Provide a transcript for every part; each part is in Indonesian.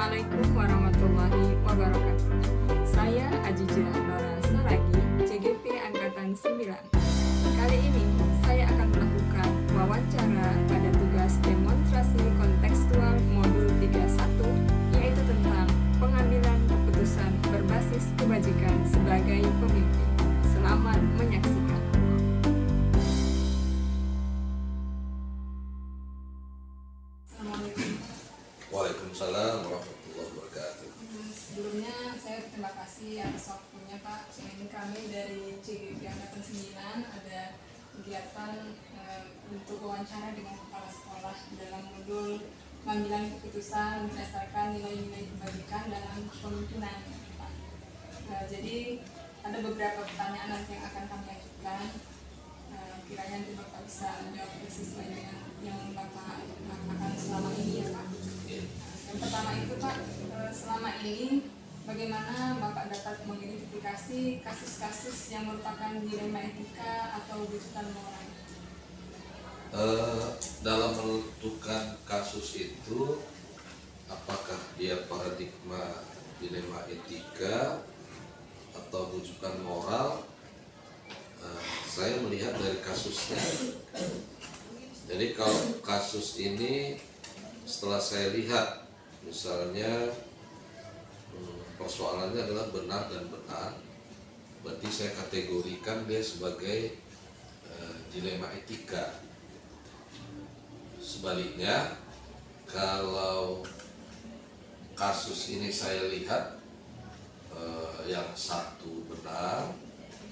Assalamualaikum warahmatullahi wabarakatuh. Saya Ajijah Nora Saragi, CGP Angkatan 9. Kali ini saya akan melakukan wawancara pada tugas demonstrasi kontekstual modul 31, yaitu tentang pengambilan keputusan berbasis kebajikan sebagai pemimpin. Selamat menyaksikan. Waalaikumsalam warahmatullahi wabarakatuh. Sebelumnya saya terima kasih atas waktunya Pak. Ini kami dari CGP Angkatan 9 ada kegiatan untuk wawancara dengan kepala sekolah dalam modul pengambilan keputusan berdasarkan nilai-nilai kebajikan dalam kepemimpinan Pak. Jadi ada beberapa pertanyaan nanti yang akan kami ajukan. Kiranya nanti Bapak bisa menjawab sesuai dengan yang Bapak lakukan selama ini ya Pak. Yang pertama itu Pak, selama ini bagaimana Bapak dapat mengidentifikasi kasus-kasus yang merupakan dilema etika atau rujukan moral? Dalam menentukan kasus itu, apakah dia paradigma dilema etika atau rujukan moral, saya melihat dari kasusnya. Jadi kalau kasus ini setelah saya lihat, misalnya persoalannya adalah benar dan benar, berarti saya kategorikan dia sebagai dilema etika. Sebaliknya, kalau kasus ini saya lihat yang satu benar,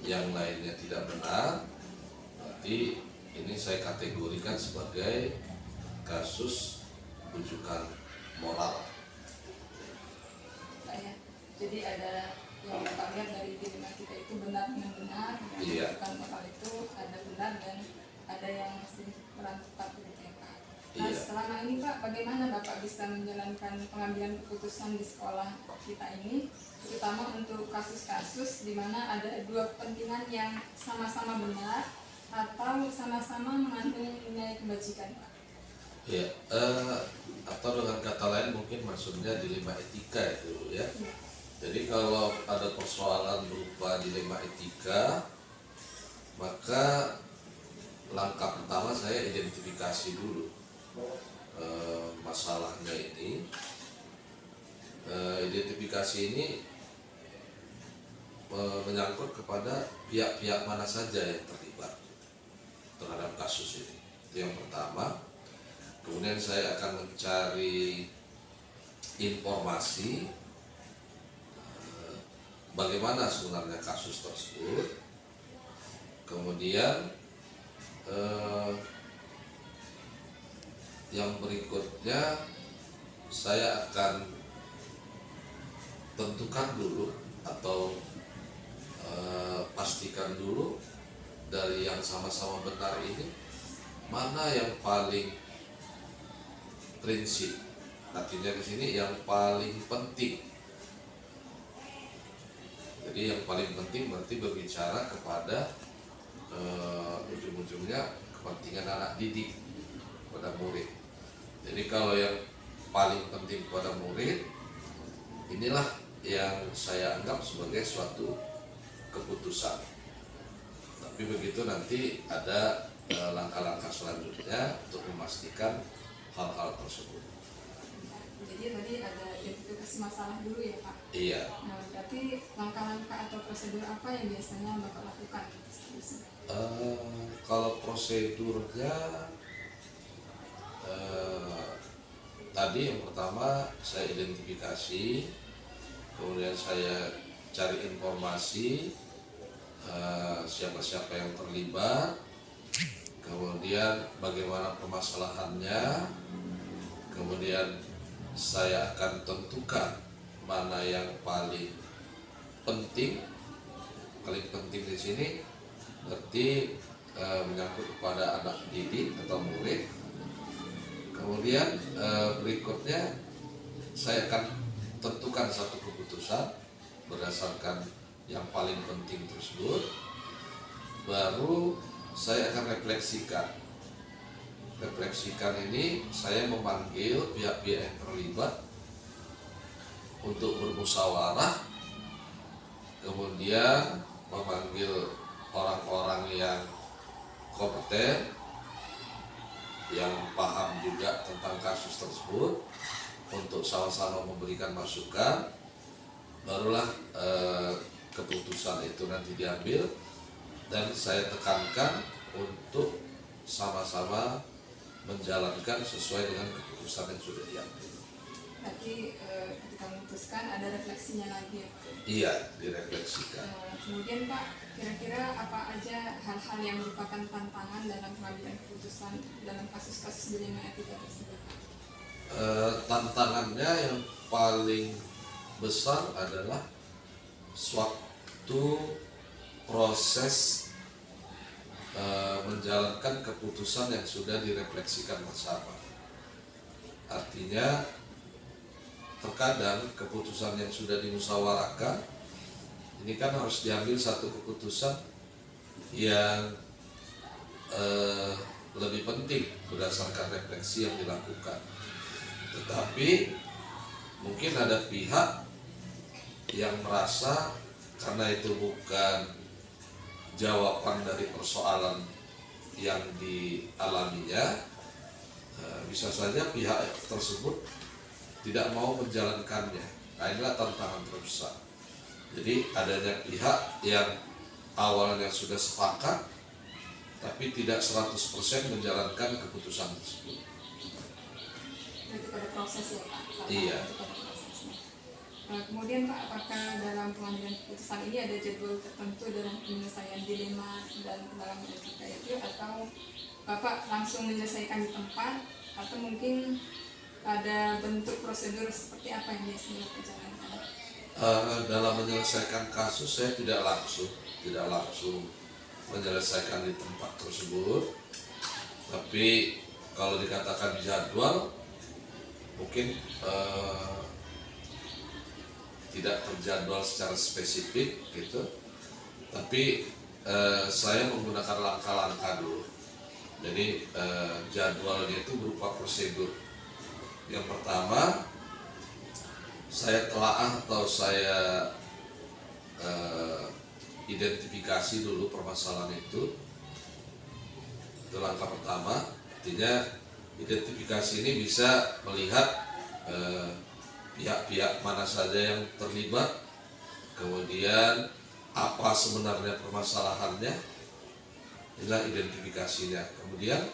yang lainnya tidak benar, berarti ini saya kategorikan sebagai kasus rujukan moral. Jadi ada yang Bapak lihat dari dilema kita itu benar dan benar, dan rujukan moral itu ada benar dan ada yang masih berantak gitu ya Pak. Nah selama ini Pak, bagaimana Bapak bisa menjalankan pengambilan keputusan di sekolah kita ini, terutama untuk kasus-kasus di mana ada dua kepentingan yang sama-sama benar atau sama-sama mengandung nilai kebajikan Pak? Ya, atau dengan kata lain mungkin maksudnya dilema etika itu ya. Jadi kalau ada persoalan berupa dilema etika, maka langkah pertama saya identifikasi dulu masalahnya ini. Identifikasi ini menyangkut kepada pihak-pihak mana saja yang terlibat terhadap kasus ini. Itu yang pertama. Kemudian saya akan mencari informasi bagaimana sebenarnya kasus tersebut. Kemudian yang berikutnya saya akan tentukan dulu atau pastikan dulu dari yang sama-sama benar ini mana yang paling prinsip, artinya di sini yang paling penting. Jadi yang paling penting berarti berbicara kepada ujung-ujungnya kepentingan anak didik pada murid. Jadi kalau yang paling penting pada murid, inilah yang saya anggap sebagai suatu keputusan. Tapi begitu nanti ada langkah-langkah selanjutnya untuk memastikan hal-hal tersebut. Jadi tadi ada identifikasi masalah dulu ya Pak? Iya. Nah berarti langkah-langkah atau prosedur apa yang biasanya Bapak lakukan? Kalau prosedurnya tadi yang pertama saya identifikasi, kemudian saya cari informasi siapa-siapa yang terlibat, kemudian bagaimana permasalahannya, kemudian saya akan tentukan mana yang paling penting. Paling penting di sini berarti menyangkut kepada anak didik atau murid. Kemudian berikutnya saya akan tentukan satu keputusan berdasarkan yang paling penting tersebut. Baru saya akan refleksikan ini saya memanggil pihak-pihak yang terlibat untuk bermusyawarah, kemudian memanggil orang-orang yang kompeten, yang paham juga tentang kasus tersebut untuk sama-sama memberikan masukan, barulah keputusan itu nanti diambil, dan saya tekankan untuk sama-sama menjalankan sesuai dengan keputusan yang sudah diambil. Berarti ketika memutuskan ada refleksinya lagi ya Pak? Iya, direfleksikan. Kemudian Pak, kira-kira apa aja hal-hal yang merupakan tantangan dalam pengambilan keputusan dalam kasus-kasus dilema etika tersebut? Tantangannya yang paling besar adalah suatu proses menjalankan keputusan yang sudah direfleksikan bersama. Artinya terkadang keputusan yang sudah dimusyawarahkan ini kan harus diambil satu keputusan yang lebih penting berdasarkan refleksi yang dilakukan. Tetapi mungkin ada pihak yang merasa karena itu bukan jawaban dari persoalan yang dialaminya, bisa saja pihak tersebut tidak mau menjalankannya. Nah, inilah tantangan terbesar. Jadi adanya pihak yang awalnya sudah sepakat tapi tidak 100% menjalankan keputusan tersebut. Itu pada proses ya Pak? Iya. Itu pada prosesnya. Kemudian Pak, apakah dalam pengambilan keputusan ini ada jadwal tertentu dalam penyelesaian dilema dan dalam etika itu, atau Bapak langsung menyelesaikan di tempat, atau mungkin ada bentuk prosedur seperti apa yang biasanya dijalankan? Dalam menyelesaikan kasus saya tidak langsung menyelesaikan di tempat tersebut, tapi kalau dikatakan jadwal mungkin tidak terjadwal secara spesifik gitu, tapi saya menggunakan langkah-langkah dulu. Jadi jadwalnya itu berupa prosedur. Yang pertama, saya telaah atau saya identifikasi dulu permasalahan itu. Itu langkah pertama. Artinya identifikasi ini bisa melihat pihak-pihak mana saja yang terlibat, kemudian apa sebenarnya permasalahannya, inilah identifikasinya. Kemudian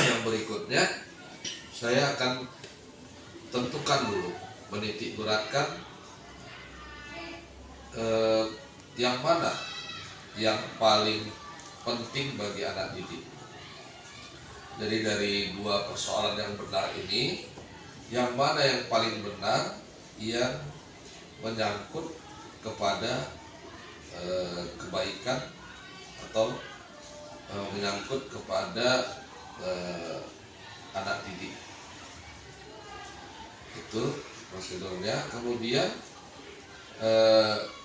yang berikutnya saya akan tentukan dulu, menitik beratkan yang mana yang paling penting bagi anak didik. Jadi dari dua persoalan yang benar ini, yang mana yang paling benar yang menyangkut kepada kebaikan atau menyangkut kepada anak didik. Itu prosedurnya. Kemudian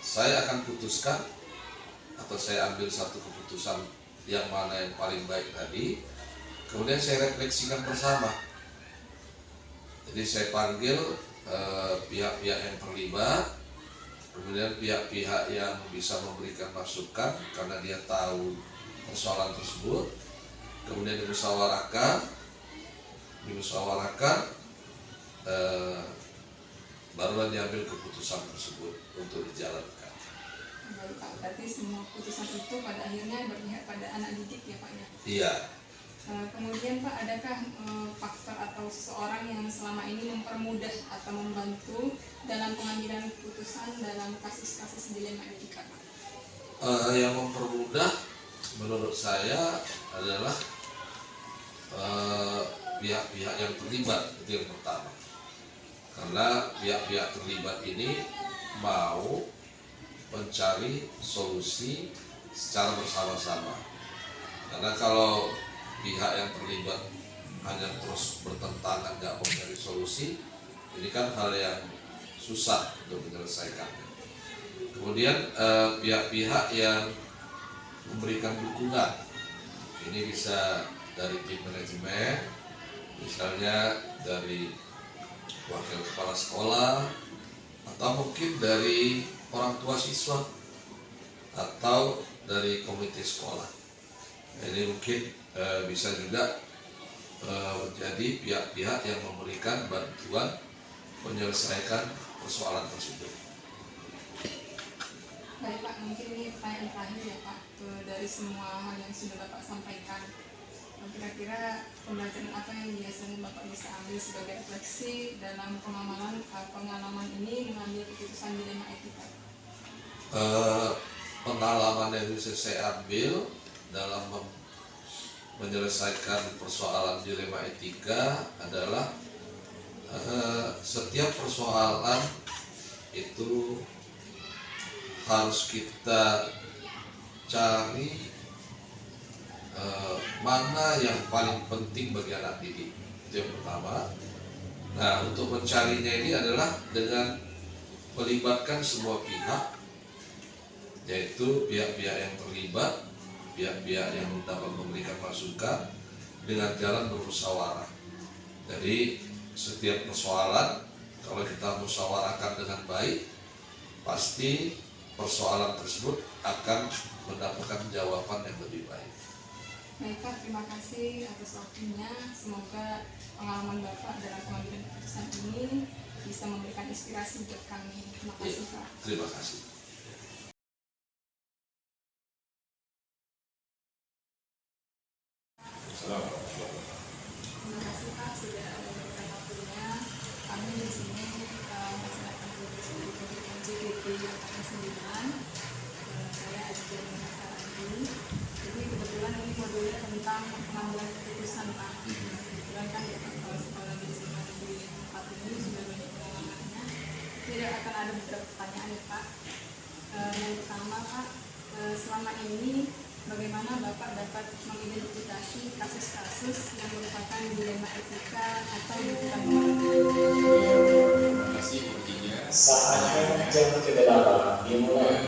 saya akan putuskan atau saya ambil satu keputusan yang mana yang paling baik tadi, kemudian saya refleksikan bersama. Jadi saya panggil pihak-pihak yang terlibat, kemudian pihak-pihak yang bisa memberikan masukan karena dia tahu persoalan tersebut, kemudian dimusyawarahkan, barulah diambil keputusan tersebut untuk dijalankan. Baik Pak, berarti semua keputusan itu pada akhirnya berpihak pada anak didik ya Pak ya? Iya. Kemudian Pak, adakah faktor atau seseorang yang selama ini mempermudah atau membantu dalam pengambilan keputusan dalam kasus-kasus dilema etika Pak? Yang mempermudah menurut saya adalah pihak-pihak yang terlibat, itu yang pertama. Karena pihak-pihak terlibat ini mau mencari solusi secara bersama-sama. Karena kalau pihak yang terlibat hanya terus bertentangan, nggak mau mencari solusi, ini kan hal yang susah untuk menyelesaikannya. Kemudian pihak-pihak yang memberikan dukungan, ini bisa dari tim manajemen, misalnya dari wakil kepala sekolah, atau mungkin dari orang tua siswa, atau dari komite sekolah. Jadi mungkin bisa juga menjadi pihak-pihak yang memberikan bantuan menyelesaikan persoalan tersebut. Baik Pak, mungkin ini pertanyaan terakhir ya Pak, dari semua hal yang sudah Bapak sampaikan. Kira-kira pembelajaran apa yang biasanya Bapak bisa ambil sebagai refleksi dalam pengalaman ini mengambil keputusan dilema etika? Pengalaman yang bisa saya ambil dalam menyelesaikan persoalan dilema etika adalah setiap persoalan itu harus kita cari mana yang paling penting bagi anak didik. Itu yang pertama. Nah, untuk mencarinya ini adalah dengan melibatkan semua pihak, yaitu pihak-pihak yang terlibat, pihak-pihak yang dapat memberikan masukan dengan jalan bermusyawarah. Jadi setiap persoalan kalau kita musyawarahkan dengan baik, pasti persoalan tersebut akan mendapatkan jawaban yang lebih baik. Baik Pak, terima kasih atas waktunya. Semoga pengalaman Bapak dalam pengambilan keputusan ini bisa memberikan inspirasi untuk kami. Terima kasih Pak. Terima kasih. Terima kasih Pak sudah memberikan waktunya. Kami di sini melaksanakan kegiatan JGP angkatan 9. Saya Ajian Sarandi. Jadi kebetulan ini modulnya tentang pengambilan keputusan Pak. Kebetulan kan ya kalau sekolah di SMA Negeri 4 ini sudah banyak pengalamannya. Tidak akan ada beberapa pertanyaan ya Pak. Yang pertama Pak, selama ini bagaimana Bapak dapat mengidentifikasi kasus-kasus yang merupakan dilema etika atau bukan moral? Terima kasih intinya. Saatnya jam ke-8 dimulai.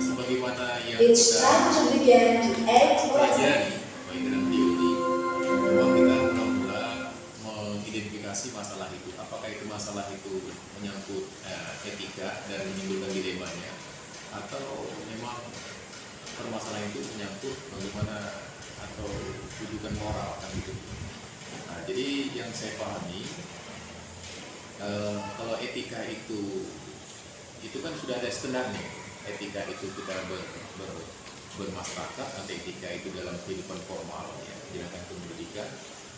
Sebagaimana yang It's kita time to begin to act lesson. pelajari baik dalam teori, memang kita mula mengidentifikasi masalah itu. Apakah itu masalah itu menyangkut etika dan menimbulkan dilemanya, atau memang permasalahan itu menyangkut bagaimana atau tujuan moral kan gitu. Nah, jadi yang saya pahami kalau etika itu kan sudah ada standarnya. Etika itu kita bermasyarakat, atau etika itu dalam kehidupan formal ya, dalam pendidikan,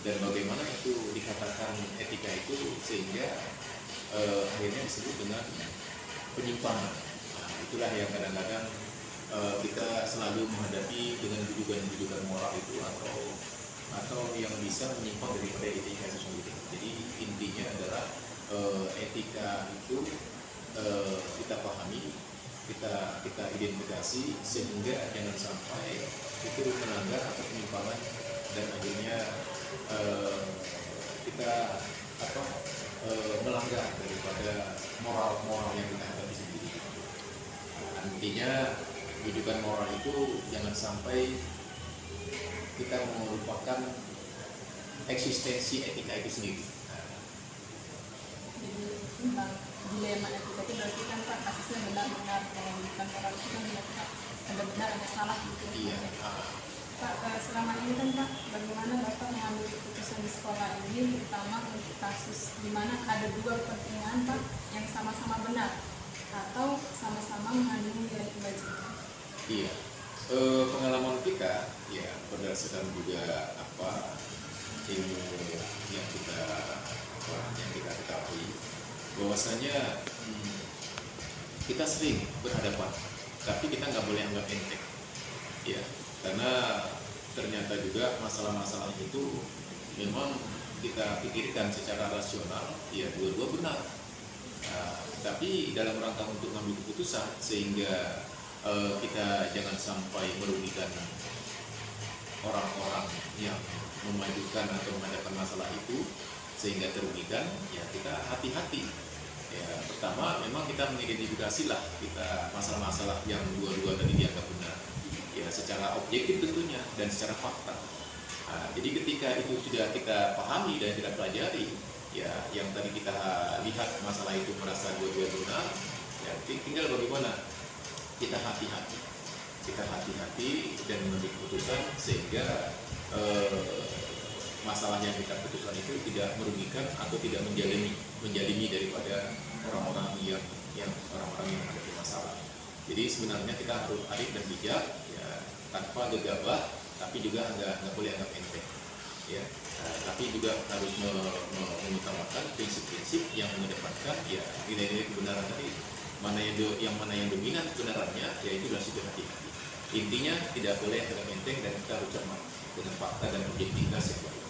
dan bagaimana itu dikatakan etika itu sehingga akhirnya disebut dengan penyimpangan. Nah, itulah yang kadang-kadang kita selalu menghadapi dengan jujukan moral itu atau yang bisa menyimpang daripada etika itu sendiri. Jadi intinya adalah etika itu kita pahami, kita identifikasi sehingga jangan sampai itu melanggar atau penyimpangan dan akhirnya kita melanggar daripada moral yang kita hadapi sendiri. Intinya rujukan moral itu jangan sampai kita melupakan eksistensi etika itu sendiri. Jadi tentang dilema etika itu berarti kan Pak kasusnya benar-benar kalau bukan moral itu kan berarti ada benar ada salah gitu. Iya. Pak, selama ini kan Pak, bagaimana Bapak mengambil keputusan di sekolah ini, terutama untuk kasus di mana ada dua kepentingan Pak yang sama-sama benar atau sama-sama mengandung nilai kebajikan? Iya. Pengalaman kita ya berdasarkan juga ilmu yang kita ketahui bahwasanya kita sering berhadapan, tapi kita nggak boleh anggap enteng, ya, karena ternyata juga masalah-masalah itu memang kita pikirkan secara rasional, ya dua-dua benar. Tapi dalam rangka untuk mengambil keputusan sehingga kita jangan sampai merugikan orang-orang yang memajukan atau menghadapan masalah itu sehingga terugikan, ya kita hati-hati. Ya, pertama memang kita mengidentifikasi lah kita masalah-masalah yang dua-dua tadi dianggap benar, ya secara objektif tentunya dan secara fakta. Nah, jadi ketika itu sudah kita pahami dan kita pelajari, ya yang tadi kita lihat masalah itu merasa dua-dua benar, ya tinggal bagaimana kita hati-hati, dan mengambil keputusan sehingga masalah yang kita putuskan itu tidak merugikan atau tidak menjalimi daripada orang-orang yang menghadapi masalah. Jadi sebenarnya kita harus arif dan bijak, ya, tanpa gegabah, tapi juga nggak boleh anggap enteng, ya. Tapi juga harus mengutamakan prinsip-prinsip yang mengedepankan ya nilai-nilai kebenaran tadi. Mana yang dominan kebenarannya, yaitu adalah situ hati-hati. Intinya tidak boleh anggap enteng dan kita harus cermat dengan fakta dan objektivitas yang baik.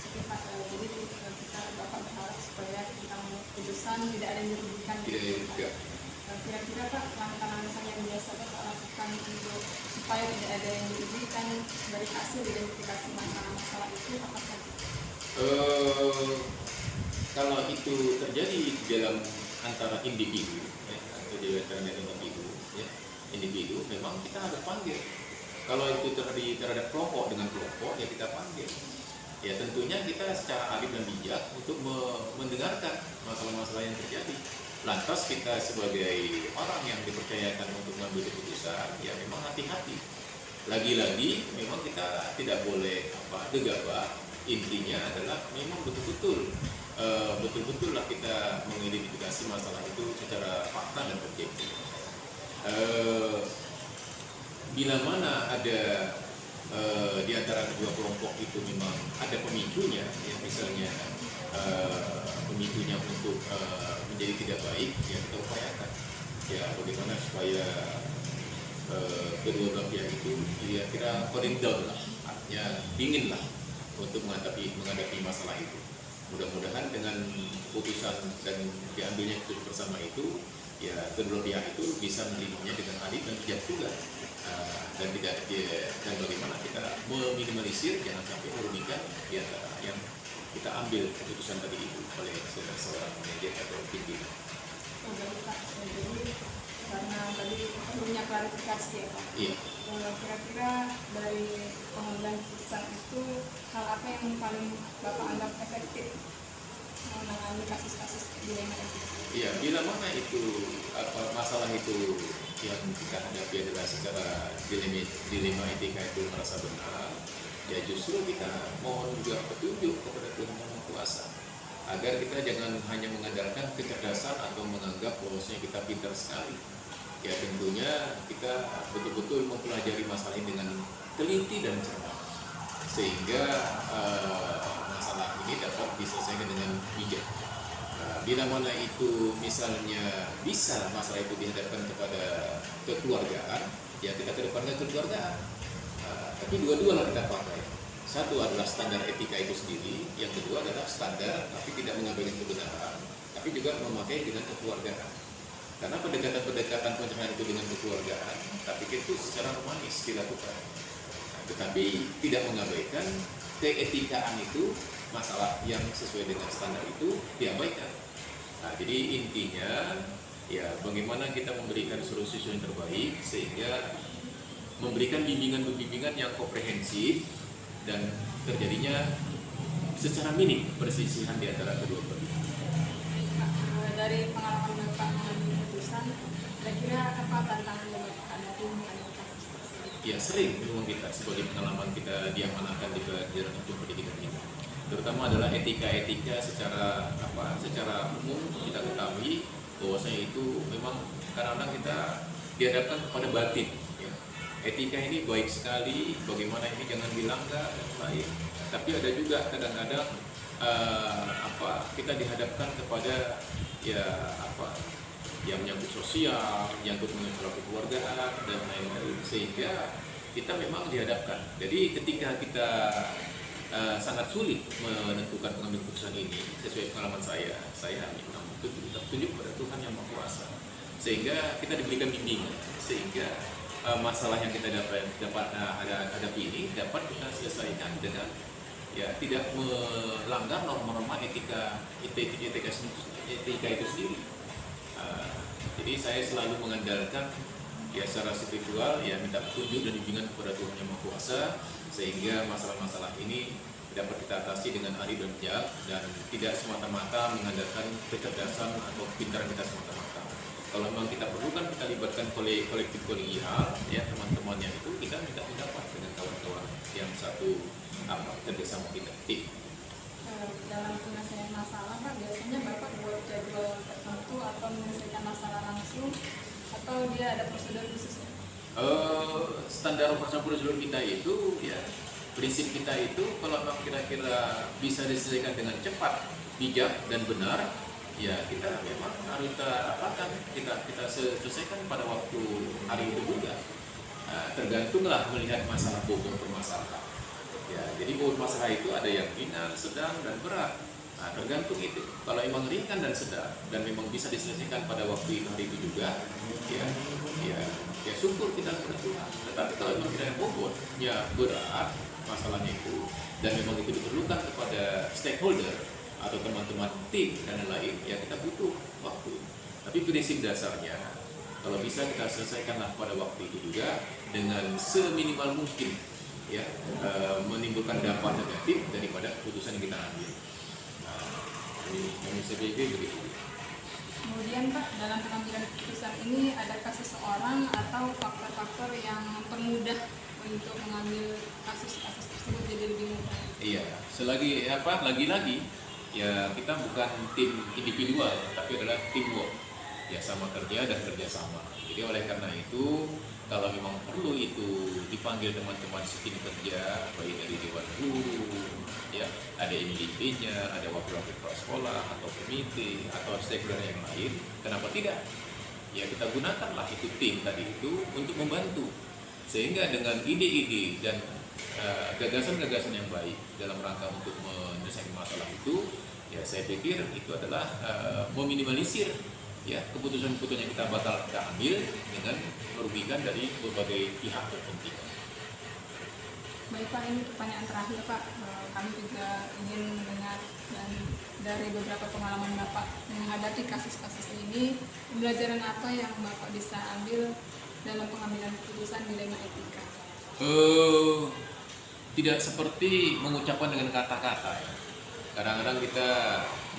Oke Pak, jadi kita Bapak berharap supaya kita putusan tidak ada yang dirugikan. Tidak juga. Kira-kira Pak, langkah-langkah yang biasa Bapak lakukan untuk supaya tidak ada yang dirugikan dari hasil identifikasi masalah-masalah itu apa saja? Kalau itu terjadi di dalam antara individu, ya, atau di antara individu, memang kita harus panggil. Kalau itu terjadi terhadap kelompok dengan kelompok, ya kita panggil. Ya tentunya kita secara adil dan bijak untuk mendengarkan masalah-masalah yang terjadi. Lantas kita sebagai orang yang dipercayakan untuk mengambil keputusan, ya memang hati-hati. Lagi-lagi memang kita tidak boleh gegabah. Intinya adalah memang betul-betul lah kita mengidentifikasi masalah itu secara fakta dan objektif. Bila mana ada di antara kedua kelompok itu memang ada pemicunya, ya misalnya pemicunya untuk menjadi tidak baik, ya kita upayakan ya bagaimana supaya kedua belah pihak itu kira-kira cooling down lah, artinya dingin lah untuk menghadapi masalah itu. Mudah-mudahan dengan keputusan dan diambilnya keputusan bersama itu, ya kedua pihak itu bisa menerimanya dengan adil dan bijak juga. Dan bagaimana kita meminimalisir jangan sampai merugikan di antara yang kita ambil keputusan tadi itu oleh seorang manajer atau pimpinan. Baik Pak, jadi karena tadi perlunya klarifikasi ya Pak. Iya. Kira-kira dari pengambilan keputusan itu hal apa yang paling Bapak anggap efektif menangani kasus-kasus dilema itu? Iya, bila mana itu masalah itu yang kita hadapi adalah secara dilema etika itu merasa benar, ya justru kita mohon juga petunjuk kepada Tuhan Yang Maha Kuasa agar kita jangan hanya mengandalkan kecerdasan atau menganggap bahwasanya kita pintar sekali. Ya tentunya kita betul-betul mempelajari masalah ini dengan teliti dan cermat sehingga masalah ini dapat diselesaikan dengan bijak. Bila mana itu misalnya bisa masalah itu dihadapkan kepada kekeluargaan, ya kita kedepankan kekeluargaan. Tapi dua-dua lah kita pakai. Satu adalah standar etika itu sendiri, yang kedua adalah standar tapi tidak mengabaikan kebenaran, tapi juga memakai dengan kekeluargaan. Karena pendekatan pencerahan itu dengan kekeluargaan, tapi itu secara humanis dilakukan. Tetapi tidak mengabaikan keetikaan itu, masalah yang sesuai dengan standar itu diabaikan. Nah, jadi intinya ya bagaimana kita memberikan solusi yang terbaik sehingga memberikan bimbingan-bimbingan yang komprehensif dan terjadinya secara minim persisihan di antara kedua belah pihak. Dari pengalaman Bapak mengambil keputusan, kira-kira apa tantangan yang Bapak hadapi menghadapi kasus tersebut? Ya sering memang kita sebagai pengalaman kita diamanahkan di pelajaran hukum pendidikan ini. Terutama adalah etika-etika secara umum kita ketahui bahwasanya itu memang kadang-kadang kita dihadapkan kepada batin. Ya. Etika ini baik sekali, bagaimana ini jangan dilanggar dan lain. Tapi ada juga kadang-kadang kita dihadapkan kepada yang menyangkut sosial, menyangkut kekeluargaan dan lain-lain, sehingga kita memang dihadapkan. Jadi ketika kita sangat sulit menentukan pengambil keputusan ini sesuai pengalaman saya memang tunjuk pada Tuhan Yang Maha Kuasa sehingga kita diberikan bimbingan sehingga masalah yang kita dapat hadapi ini dapat kita selesaikan dengan ya tidak melanggar norma-norma etika itu sendiri. Jadi saya selalu mengandalkan ya secara spiritual ya minta petunjuk dan bimbingan kepada Tuhan Yang Maha Kuasa sehingga masalah-masalah ini dapat kita atasi dengan arif dan bijak dan tidak semata-mata mengandalkan kecerdasan atau pintaran kita semata-mata. Kalau memang kita perlukan, kita libatkan kolektif kolegial ya teman-temannya itu, kita minta pendapat dengan kawan-kawan yang satu kerjasama kita. Dalam penyelesaian masalah Pak, biasanya Bapak buat jadwal tertentu atau menyelesaikan masalah langsung atau dia ada prosedur khususnya? Standar operasional prosedur kita itu ya prinsip kita itu kalau memang kira-kira bisa diselesaikan dengan cepat, bijak dan benar, ya kita memang harus kita selesaikan pada waktu hari itu juga. Tergantunglah melihat masalah bobot permasalahan. Ya, jadi bobot masalah itu ada yang ringan, sedang dan berat. Nah, tergantung itu. Kalau memang ringan dan sedang dan memang bisa diselesaikan pada waktu itu hari itu juga, ya syukur kita kepada Tuhan. Tetapi kalau memang tidak bobot, ya berat masalahnya itu dan memang itu diperlukan kepada stakeholder atau teman-teman tim dan lain-lain, ya kita butuh waktu. Tapi prinsip dasarnya kalau bisa kita selesaikanlah pada waktu itu juga dengan seminimal mungkin ya menimbulkan dampak negatif daripada keputusan yang kita ambil. Nah, ini saya pikir begitu. Kemudian Pak, dalam pengambilan keputusan ini adakah seseorang atau faktor-faktor yang mempermudah untuk mengambil kasus-kasus tersebut jadi lebih mudah? Iya, lagi-lagi ya kita bukan tim individual tapi adalah teamwork, ya sama kerja dan kerjasama. Jadi oleh karena itu kalau memang perlu itu dipanggil teman-teman setim kerja baik dari dewan guru, ya ada MDP-nya, ada wakil-wakil kepala sekolah atau komite atau stakeholder yang lain, kenapa tidak? Ya kita gunakanlah itu tim tadi itu untuk membantu sehingga dengan ide-ide dan gagasan-gagasan yang baik dalam rangka untuk menyelesaikan masalah itu, ya saya pikir itu adalah meminimalisir ya keputusan-keputusan yang kita ambil dengan merugikan dari berbagai pihak terpenting. Baik Pak, ini pertanyaan terakhir Pak. Kami juga ingin mendengar dan dari beberapa pengalaman Bapak menghadapi kasus-kasus ini, pembelajaran apa yang Bapak bisa ambil dalam pengambilan keputusan dilema etika? Tidak seperti mengucapkan dengan kata-kata ya. Kadang-kadang kita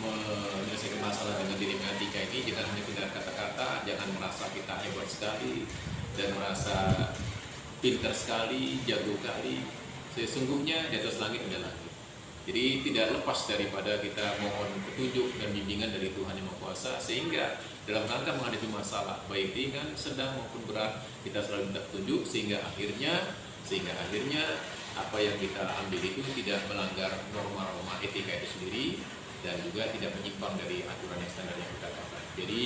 menyelesaikan masalah dengan dilema etika ini jangan hanya dengan kata-kata, jangan merasa kita hebat sekali dan merasa pintar sekali, jago sekali. Sesungguhnya di atas langit ada langit. Jadi tidak lepas daripada kita mohon petunjuk dan bimbingan dari Tuhan Yang Maha Kuasa sehingga dalam rangka menghadapi masalah baik ringan, sedang maupun berat kita selalu minta petunjuk sehingga akhirnya apa yang kita ambil itu tidak melanggar norma-norma etika itu sendiri dan juga tidak menyimpang dari aturan yang standar yang kita tetapkan. Jadi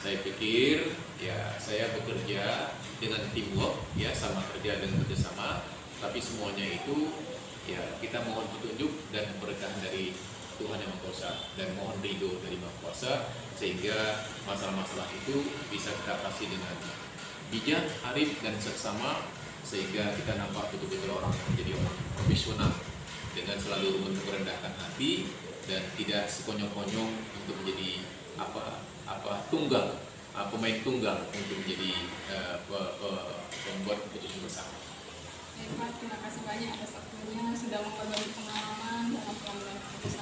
saya pikir ya saya bekerja dengan teamwork ya sama kerja dengan kerjasama, tapi semuanya itu ya kita mohon petunjuk dan keberkahan dari Tuhan Yang Maha Kuasa dan mohon ridho dari Maha Kuasa sehingga masalah-masalah itu bisa kita atasi dengan bijak, arif dan seksama sehingga kita nampak betul-betul orang yang menjadi orang profesional dengan selalu merendahkan hati dan tidak sekonyong-konyong untuk menjadi pemain tunggal untuk menjadi pembuat keputusan bersama. Baik Pak, terima kasih banyak atas waktunya sudah berbagi pengalaman dalam pengambilan keputusan.